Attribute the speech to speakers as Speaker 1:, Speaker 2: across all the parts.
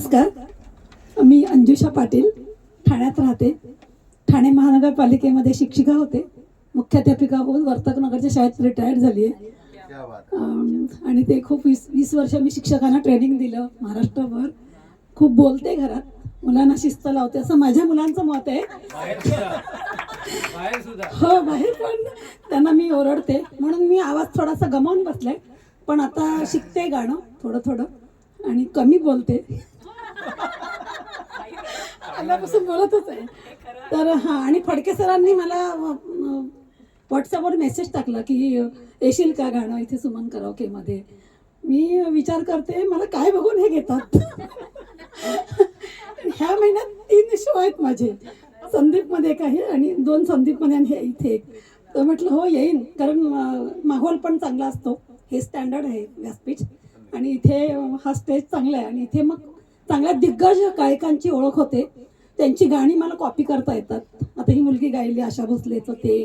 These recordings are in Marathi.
Speaker 1: नमस्कार. मी अंजुषा पाटील, ठाण्यात राहते. ठाणे महानगरपालिकेमध्ये शिक्षिका होते. मुख्याध्यापिका होऊन वर्तकनगरच्या शाळेत रिटायर्ड झाली आहे. आणि ते खूप 20 वर्ष मी शिक्षकांना ट्रेनिंग दिलं महाराष्ट्रभर. खूप बोलते घरात, मुलांना शिस्त लावते असं माझ्या मुलांचं मत आहे. हो, बाहेर पण त्यांना मी ओरडते, म्हणून मी आवाज थोडासा गमावून बसलाय. पण आता शिकते गाणं थोडं थोडं आणि कमी बोलते. आल्यापासून बोलतच आहे. तर हां, आणि फडके सरांनी मला व्हॉट्सअपवर मेसेज टाकला की येशील का गाणं इथे सुमन कराओकेमध्ये. मी विचार करते मला काय बघून हे घेतात. ह्या महिन्यात 3 शो आहेत माझे. संदीपमध्ये एक आहे आणि 2 संदीपमध्ये आणि हे इथे एक. तर म्हटलं हो येईन, कारण माहोल पण चांगला असतो. हे स्टँडर्ड आहे व्यासपीठ आणि इथे हा स्टेज चांगला आहे आणि इथे मग चांगल्या दिग्गज गायकांची ओळख होते. त्यांची गाणी मला कॉपी करता येतात. आता ही मुलगी गायली आशा भोसलेचं, ते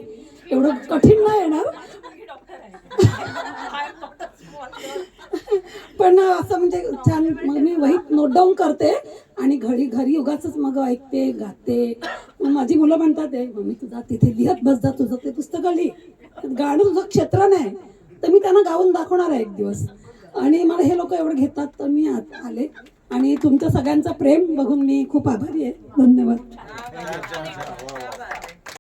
Speaker 1: एवढं कठीण नाही येणार. पण असं म्हणजे छान, मग मी वहीत नोट डाऊन करते आणि घरी उगाच मग ऐकते, गाते. मग माझी मुलं म्हणतात मम्मी तुझा तिथे लिहत बस जा, तुझं ते पुस्तकं लिही, गाणं तुझं क्षेत्र नाही. तर मी त्यांना गाऊन दाखवणार आहे एक दिवस. आणि मला हे लोक एवढं घेतात, तर मी आले. आणि तुमचं सगळ्यांचं प्रेम बघून मी खूप आभारी आहे. धन्यवाद.